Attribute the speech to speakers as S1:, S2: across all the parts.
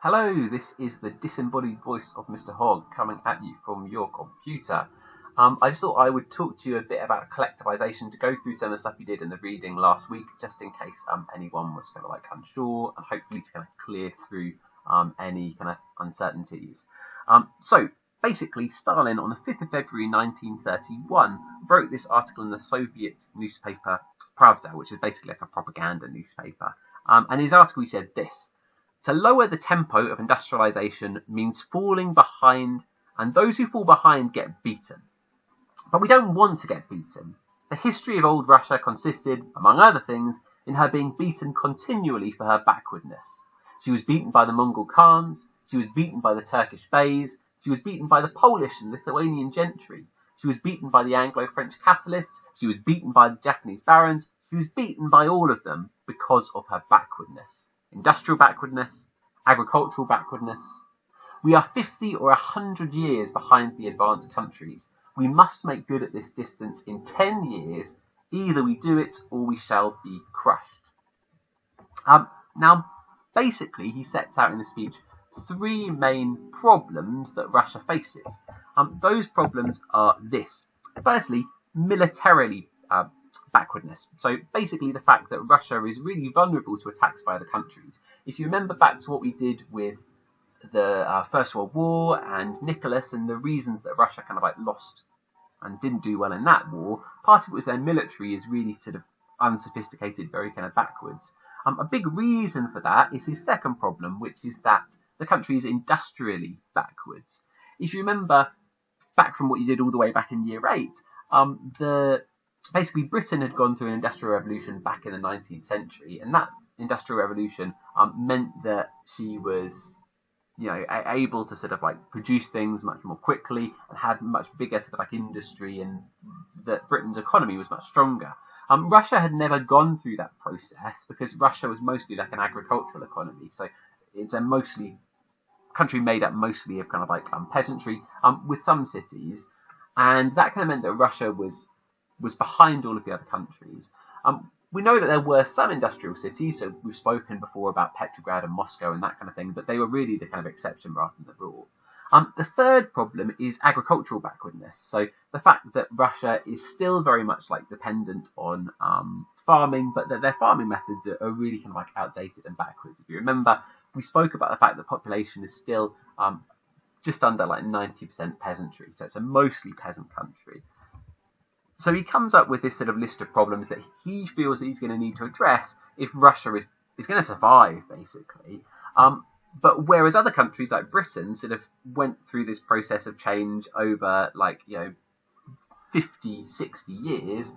S1: Hello, this is the disembodied voice of Mr. Hogg coming at you from your computer. I just thought I would talk to you a bit about collectivisation, to go through some of the stuff you did in the reading last week, just in case anyone was kind of like unsure, and hopefully to kind of clear through any kind of uncertainties. So basically, Stalin on the 5th of February 1931 wrote this article in the Soviet newspaper Pravda, which is basically like a propaganda newspaper. And his article, he said this: to lower the tempo of industrialization means falling behind, and those who fall behind get beaten. But we don't want to get beaten. The history of old Russia consisted, among other things, in her being beaten continually for her backwardness. She was beaten by the Mongol Khans, she was beaten by the Turkish Beys, she was beaten by the Polish and Lithuanian gentry, she was beaten by the Anglo-French capitalists, she was beaten by the Japanese barons, she was beaten by all of them because of her backwardness. Industrial backwardness, agricultural backwardness. We are 50 or 100 years behind the advanced countries. We must make good at this distance in 10 years. Either we do it or we shall be crushed. Now, basically, he sets out in the speech three main problems that Russia faces. Those problems are this. Firstly, militarily backwardness. So basically the fact that Russia is really vulnerable to attacks by other countries. If you remember back to what we did with the First World War and Nicholas and the reasons that Russia kind of like lost and didn't do well in that war, part of it was their military is really sort of unsophisticated, very kind of backwards. A big reason for that is his second problem, which is that the country is industrially backwards. If you remember back from what you did all the way back in year 8, basically Britain had gone through an industrial revolution back in the 19th century, and that industrial revolution meant that she was, able to sort of like produce things much more quickly and had much bigger sort of like industry, and that Britain's economy was much stronger. Russia had never gone through that process because Russia was mostly like an agricultural economy, so it's a country made up mostly of kind of like peasantry, with some cities, and that kind of meant that Russia was behind all of the other countries. We know that there were some industrial cities, so we've spoken before about Petrograd and Moscow and that kind of thing, but they were really the kind of exception rather than the rule. The third problem is agricultural backwardness. So the fact that Russia is still very much like dependent on farming, but that their farming methods are really kind of like outdated and backwards. If you remember, we spoke about the fact that the population is still just under like 90% peasantry, so it's a mostly peasant country. So he comes up with this sort of list of problems that he feels that he's going to need to address if Russia is going to survive, basically. But whereas other countries like Britain sort of went through this process of change over 50, 60 years,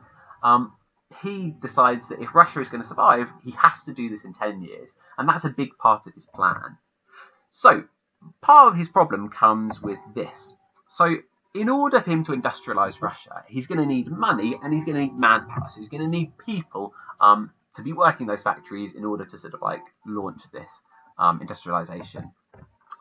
S1: he decides that if Russia is going to survive, he has to do this in 10 years. And that's a big part of his plan. So part of his problem comes with this. So in order for him to industrialize Russia, he's going to need money and he's going to need manpower. So he's going to need people to be working those factories in order to sort of like launch this industrialization.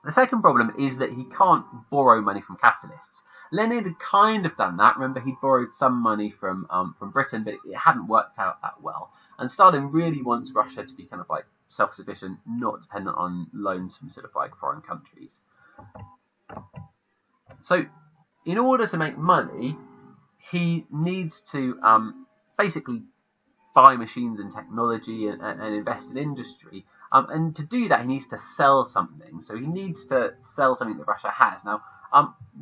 S1: The second problem is that he can't borrow money from capitalists. Lenin had kind of done that. Remember, he'd borrowed some money from Britain, but it hadn't worked out that well. And Stalin really wants Russia to be kind of like self-sufficient, not dependent on loans from sort of like foreign countries. So in order to make money, he needs to basically buy machines and technology and invest in industry. And to do that, he needs to sell something. So he needs to sell something that Russia has. Now,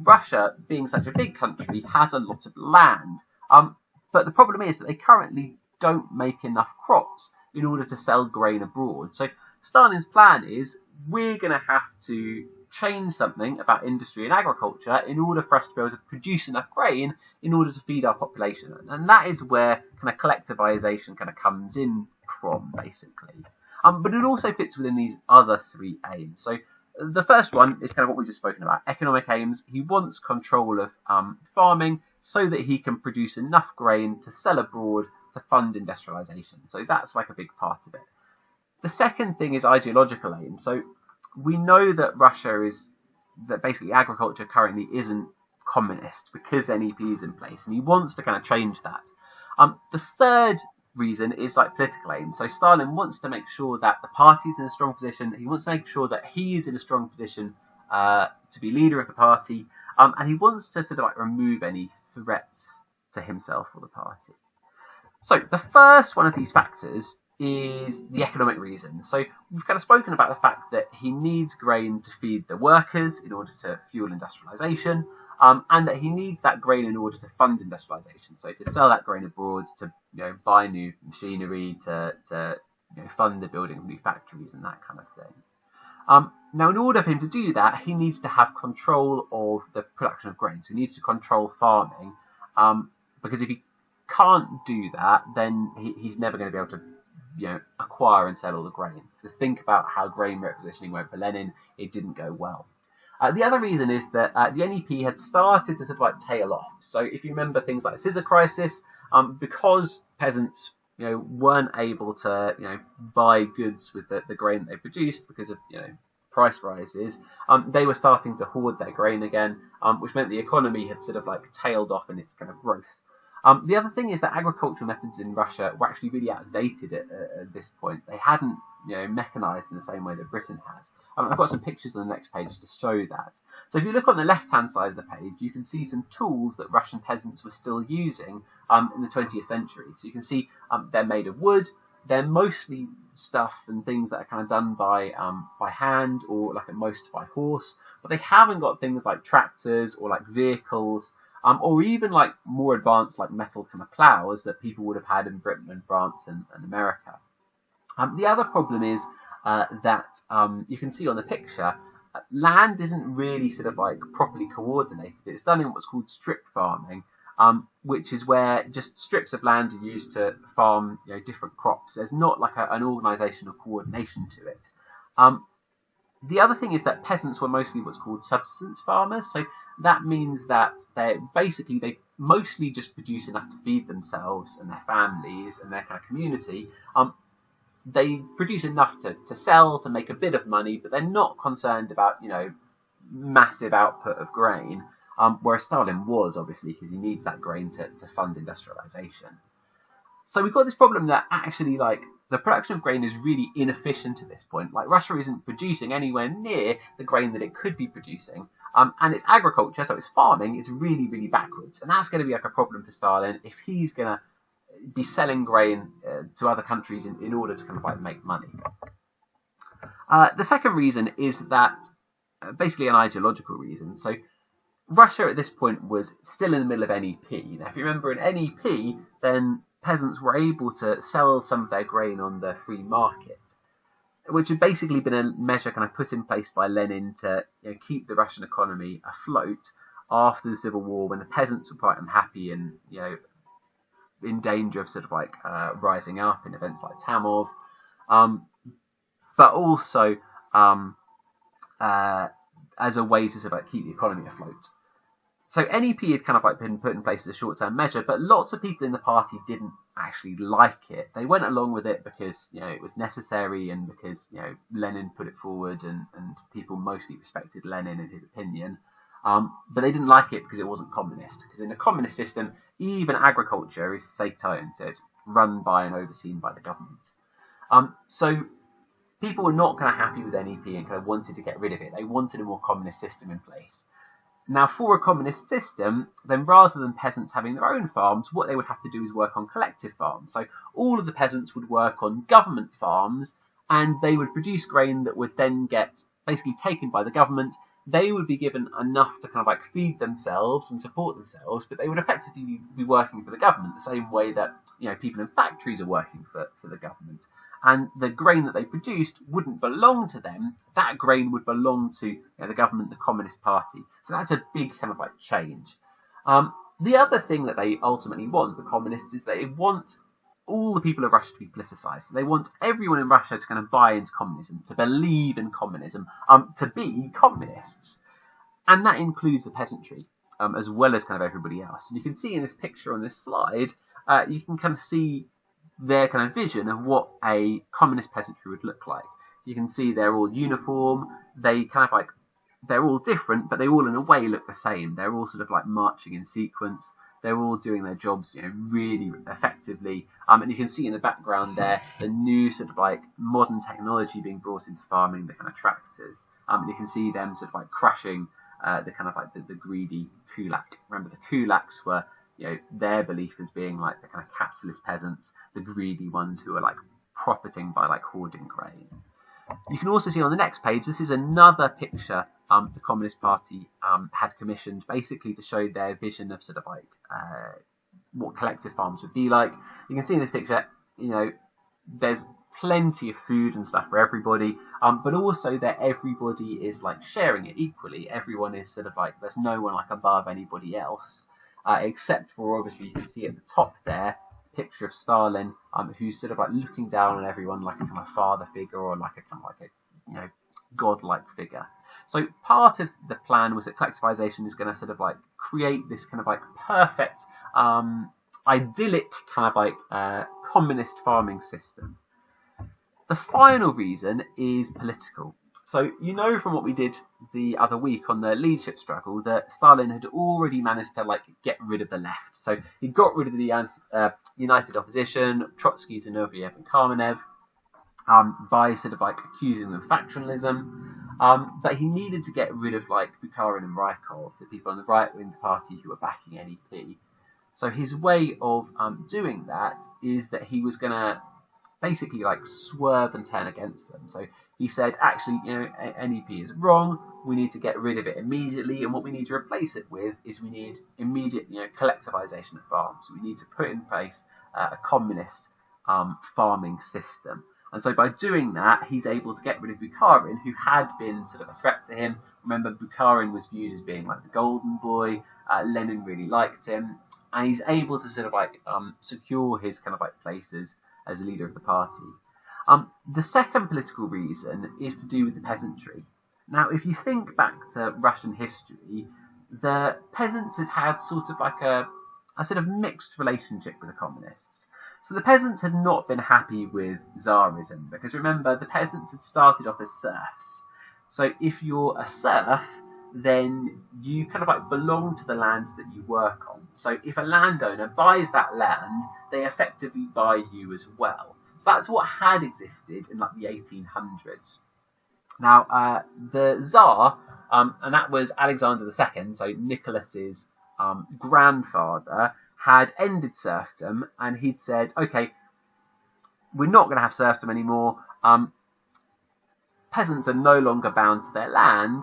S1: Russia, being such a big country, has a lot of land. But the problem is that they currently don't make enough crops in order to sell grain abroad. So Stalin's plan is, we're going to have to change something about industry and agriculture in order for us to be able to produce enough grain in order to feed our population. And that is where kind of collectivization kind of comes in from, basically. But it also fits within these other three aims. So the first one is kind of what we've just spoken about, economic aims. He wants control of farming so that he can produce enough grain to sell abroad to fund industrialization. So that's like a big part of it. The second thing is ideological aim. So we know that that basically agriculture currently isn't communist because NEP is in place, and he wants to kind of change that. The third reason is like political aim. So Stalin wants to make sure that the party's in a strong position. He wants to make sure that he is in a strong position to be leader of the party, and he wants to sort of like remove any threats to himself or the party. So the first one of these factors is the economic reason. So we've kind of spoken about the fact that he needs grain to feed the workers in order to fuel industrialization, and that he needs that grain in order to fund industrialization. So to sell that grain abroad, to buy new machinery, to fund the building of new factories and that kind of thing. Now, in order for him to do that, he needs to have control of the production of grain. So he needs to control farming, because if he can't do that, then he's never going to be able to acquire and sell all the grain. So think about how grain requisitioning went for Lenin. It didn't go well. The other reason is that the NEP had started to sort of like tail off. So if you remember things like the scissor crisis, because peasants weren't able to buy goods with the grain that they produced because of price rises, they were starting to hoard their grain again, which meant the economy had sort of like tailed off in its kind of growth. The other thing is that agricultural methods in Russia were actually really outdated at this point. They hadn't mechanized in the same way that Britain has. I've got some pictures on the next page to show that. So if you look on the left-hand side of the page, you can see some tools that Russian peasants were still using in the 20th century. So you can see they're made of wood. They're mostly stuff and things that are kind of done by hand, or like at most by horse. But they haven't got things like tractors or like vehicles, or even like more advanced like metal kind of plows that people would have had in Britain and France and America. The other problem is that you can see on the picture, land isn't really sort of like properly coordinated. It's done in what's called strip farming, which is where just strips of land are used to farm different crops. There's not like an organizational coordination to it. The other thing is that peasants were mostly what's called subsistence farmers. So that means that they mostly just produce enough to feed themselves and their families and their kind of community. They produce enough to sell, to make a bit of money, but they're not concerned about massive output of grain. Whereas Stalin was, obviously, because he needs that grain to fund industrialization. So we've got this problem that actually, like, the production of grain is really inefficient at this point. Like, Russia isn't producing anywhere near the grain that it could be producing. And its agriculture, so its farming, is really, really backwards. And that's going to be like a problem for Stalin if he's going to be selling grain to other countries in order to kind of like make money. The second reason is that basically an ideological reason. So Russia at this point was still in the middle of NEP. Now, if you remember in NEP, then peasants were able to sell some of their grain on the free market, which had basically been a measure kind of put in place by Lenin to keep the Russian economy afloat after the Civil War, when the peasants were quite unhappy and in danger of sort of like rising up in events like Tamov, but also as a way to sort of like keep the economy afloat. So NEP had kind of like been put in place as a short-term measure, but lots of people in the party didn't actually like it. They went along with it because it was necessary and because Lenin put it forward, and people mostly respected Lenin and his opinion. But they didn't like it because it wasn't communist. Because in a communist system, even agriculture is state-owned, so it's run by and overseen by the government. So people were not kind of happy with NEP and kind of wanted to get rid of it. They wanted a more communist system in place. Now, for a communist system, then rather than peasants having their own farms, what they would have to do is work on collective farms. So all of the peasants would work on government farms, and they would produce grain that would then get basically taken by the government. They would be given enough to kind of like feed themselves and support themselves, but they would effectively be working for the government the same way that people in factories are working for the government. And the grain that they produced wouldn't belong to them. That grain would belong to the government, the Communist Party. So that's a big kind of like change. The other thing that they ultimately want, the communists, is they want all the people of Russia to be politicized. So they want everyone in Russia to kind of buy into communism, to believe in communism, to be communists. And that includes the peasantry, as well as kind of everybody else. And you can see in this picture on this slide, you can kind of see their kind of vision of what a communist peasantry would look like. You can see they're all uniform, they kind of like, they're all different, but they all in a way look the same. They're all sort of like marching in sequence. They're all doing their jobs, really effectively. And you can see in the background there the new sort of like modern technology being brought into farming, the kind of tractors. And you can see them sort of like crushing the kind of like the greedy kulak. Remember, the kulaks were, their belief as being like the kind of capitalist peasants, the greedy ones who are like profiting by like hoarding grain. You can also see on the next page, this is another picture the Communist Party had commissioned, basically to show their vision of sort of like what collective farms would be like. You can see in this picture, there's plenty of food and stuff for everybody, but also that everybody is like sharing it equally. Everyone is sort of like, there's no one like above anybody else, except for, obviously, you can see at the top there, picture of Stalin, who's sort of like looking down on everyone like a kind of father figure, or like a kind of like a godlike figure. So part of the plan was that collectivization is going to sort of like create this kind of like perfect, idyllic kind of like communist farming system. The final reason is political. So from what we did the other week on the leadership struggle that Stalin had already managed to like get rid of the left. So he got rid of the united opposition, Trotsky, Zinoviev and Kamenev, by sort of like accusing them of factionalism. But he needed to get rid of like Bukharin and Rykov, the people on the right wing party who were backing NEP. So his way of doing that is that he was going to basically like swerve and turn against them. So he said, actually, NEP is wrong. We need to get rid of it immediately, and what we need to replace it with is we need immediate, collectivization of farms. We need to put in place a communist farming system. And so by doing that, he's able to get rid of Bukharin, who had been sort of a threat to him. Remember, Bukharin was viewed as being like the golden boy. Lenin really liked him, and he's able to sort of like secure his kind of like place as leader of the party. The second political reason is to do with the peasantry. Now, if you think back to Russian history, the peasants had sort of like a sort of mixed relationship with the communists. So the peasants had not been happy with Tsarism, because remember, the peasants had started off as serfs. So if you're a serf, then you kind of like belong to the land that you work on. So if a landowner buys that land, they effectively buy you as well. So that's what had existed in like the 1800s. Now, the Tsar, and that was Alexander II, so Nicholas's grandfather, had ended serfdom, and he'd said, okay, we're not going to have serfdom anymore. Peasants are no longer bound to their land,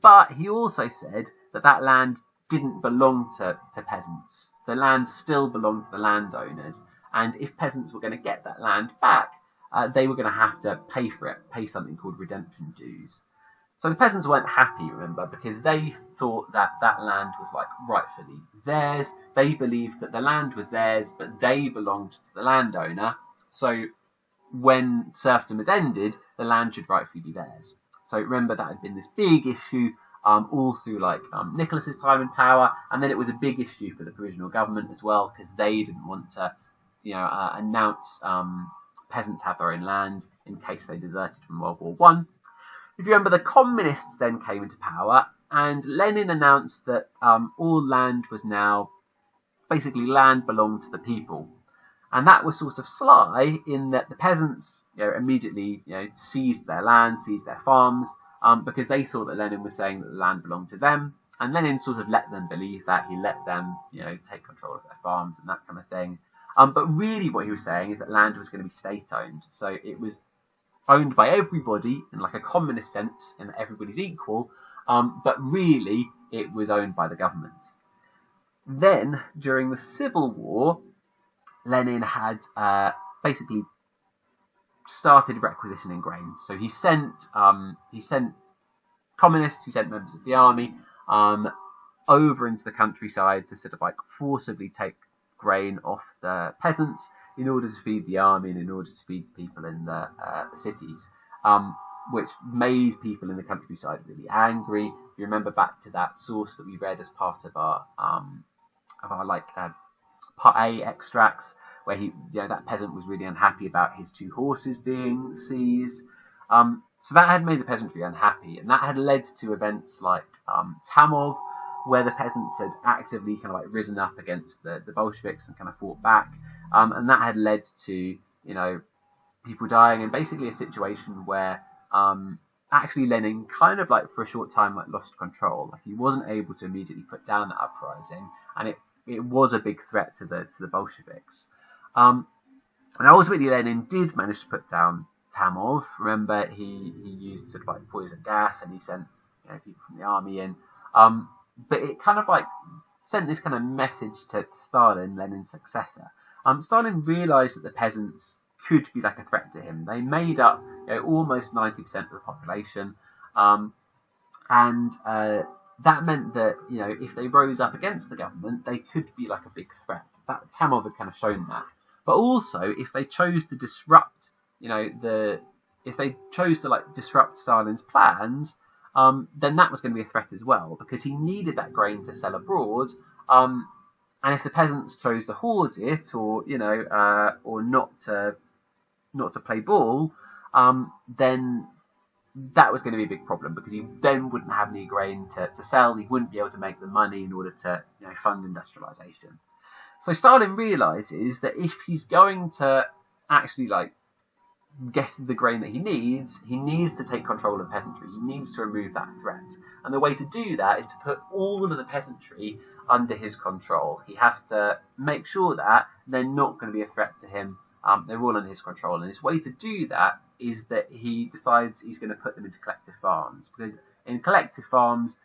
S1: but he also said that land didn't belong to peasants. The land still belonged to the landowners, and if peasants were going to get that land back, they were going to have to pay for it, pay something called redemption dues. So the peasants weren't happy, remember, because they thought that land was like rightfully theirs. They believed that the land was theirs, but they belonged to the landowner. So when serfdom had ended, the land should rightfully be theirs. So remember, that had been this big issue all through like Nicholas's time in power, and then it was a big issue for the provisional government as well, because they didn't want to, announce peasants have their own land in case they deserted from World War I. If you remember, the communists then came into power, and Lenin announced that all land was now, basically land belonged to the people. And that was sort of sly in that the peasants immediately seized their land, seized their farms, because they thought that Lenin was saying that the land belonged to them. And Lenin sort of let them believe that. He let them take control of their farms and that kind of thing. But really what he was saying is that land was going to be state-owned. So it was owned by everybody in like a communist sense, in that everybody's equal, but really it was owned by the government. Then, during the Civil War, Lenin had basically started requisitioning grain. So he sent communists, he sent members of the army over into the countryside to sort of like forcibly take grain off the peasants in order to feed the army and in order to feed people in the cities, which made people in the countryside really angry. If you remember back to that source that we read as part of our Part A extracts, where that peasant was really unhappy about his 2 horses being seized. So that had made the peasantry unhappy, and that had led to events like Tamov, where the peasants had actively kind of like risen up against the Bolsheviks and kind of fought back, and that had led to people dying, and basically a situation where actually Lenin kind of like for a short time like lost control. Like he wasn't able to immediately put down that uprising, and it was a big threat to the Bolsheviks. And ultimately Lenin did manage to put down Tamov. Remember, he used sort of like poison gas, and he sent people from the army in. But it kind of like sent this kind of message to Stalin, Lenin's successor. Stalin realised that the peasants could be like a threat to him. They made up almost 90% of the population, and that meant that if they rose up against the government, they could be like a big threat. That Tamov had kind of shown that. But also, if they chose to disrupt, if they chose to like disrupt Stalin's plans, then that was going to be a threat as well, because he needed that grain to sell abroad. And if the peasants chose to hoard it, or not to play ball, then that was going to be a big problem, because he then wouldn't have any grain to sell, and he wouldn't be able to make the money in order to fund industrialization. So Stalin realizes that if he's going to actually like get the grain that he needs to take control of peasantry. He needs to remove that threat. And the way to do that is to put all of the peasantry under his control. He has to make sure that they're not going to be a threat to him. They're all under his control. And his way to do that is that he decides he's going to put them into collective farms. Because in collective farms,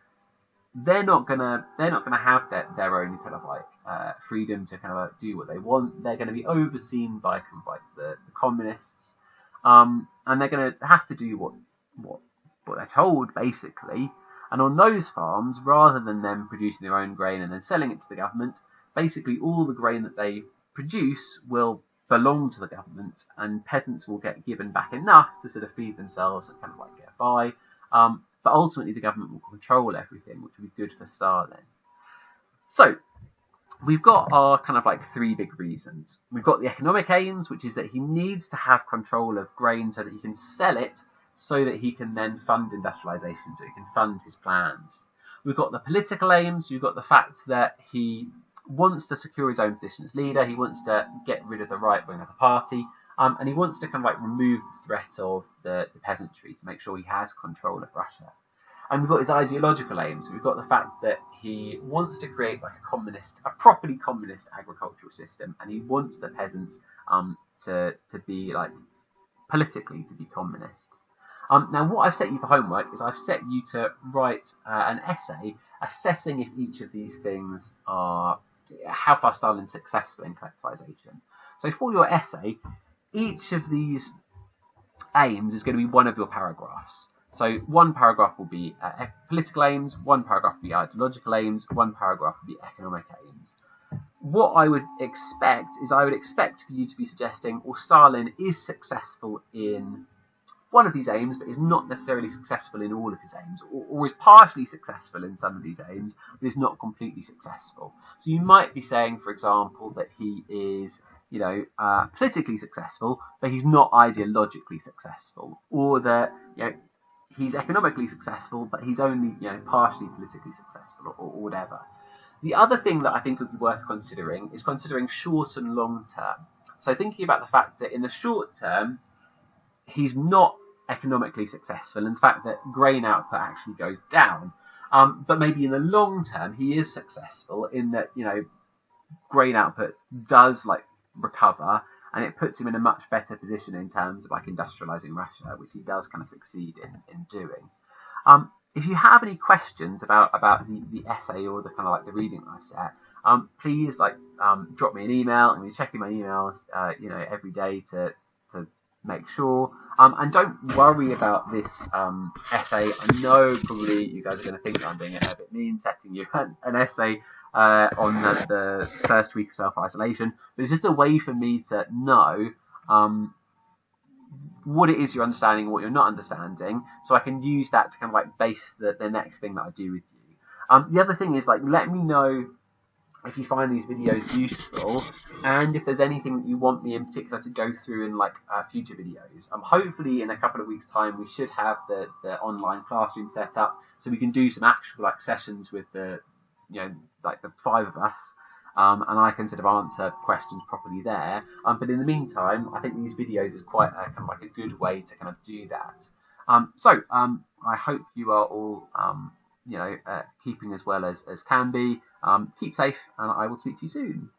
S1: they're not gonna have their own kind of like freedom to kind of like do what they want. They're going to be overseen by kind of like the communists. And they're going to have to do what they're told, basically. And on those farms, rather than them producing their own grain and then selling it to the government, basically all the grain that they produce will belong to the government, and peasants will get given back enough to sort of feed themselves and kind of like get by. But ultimately the government will control everything, which will be good for Stalin. So we've got our kind of like three big reasons. We've got the economic aims, which is that he needs to have control of grain so that he can sell it, so that he can then fund industrialization, so he can fund his plans. We've got the political aims. We've got the fact that he wants to secure his own position as leader. He wants to get rid of the right wing of the party, and he wants to kind of like remove the threat of the peasantry to make sure he has control of Russia. And we've got his ideological aims. We've got the fact that he wants to create like a properly communist agricultural system, and he wants the peasants to be like politically to be communist. Now, what I've set you for homework is I've set you to write an essay assessing if each of these things are how far Stalin's successful in collectivization. So for your essay, each of these aims is going to be one of your paragraphs. So one paragraph will be political aims, one paragraph will be ideological aims, one paragraph will be economic aims. What I would expect for you to be suggesting, well, Stalin is successful in one of these aims, but is not necessarily successful in all of his aims, or is partially successful in some of these aims, but is not completely successful. So you might be saying, for example, that he is, politically successful, but he's not ideologically successful, or that, he's economically successful, but he's only, partially politically successful, or whatever. The other thing that I think would be worth considering is considering short and long term. So thinking about the fact that in the short term, he's not economically successful, and the fact that grain output actually goes down. But maybe in the long term, he is successful in that, grain output does like recover, and it puts him in a much better position in terms of like industrializing Russia, which he does kind of succeed in doing. If you have any questions about the essay or the kind of like the reading I've set, please drop me an email. I'm going to be checking my emails, every day to make sure. And don't worry about this essay. I know probably you guys are going to think that I'm being a bit mean, setting you an essay on the first week of self-isolation, but it's just a way for me to know what it is you're understanding and what you're not understanding, so I can use that to kind of like base the next thing that I do with you. The other thing is let me know if you find these videos useful, and if there's anything that you want me in particular to go through in future videos. Hopefully in a couple of weeks' time we should have the online classroom set up, so we can do some actual sessions with the like the five of us, and I can sort of answer questions properly there. But in the meantime, I think these videos is quite a, kind of like a good way to kind of do that. So I hope you are all keeping as well as can be. Keep safe, and I will speak to you soon.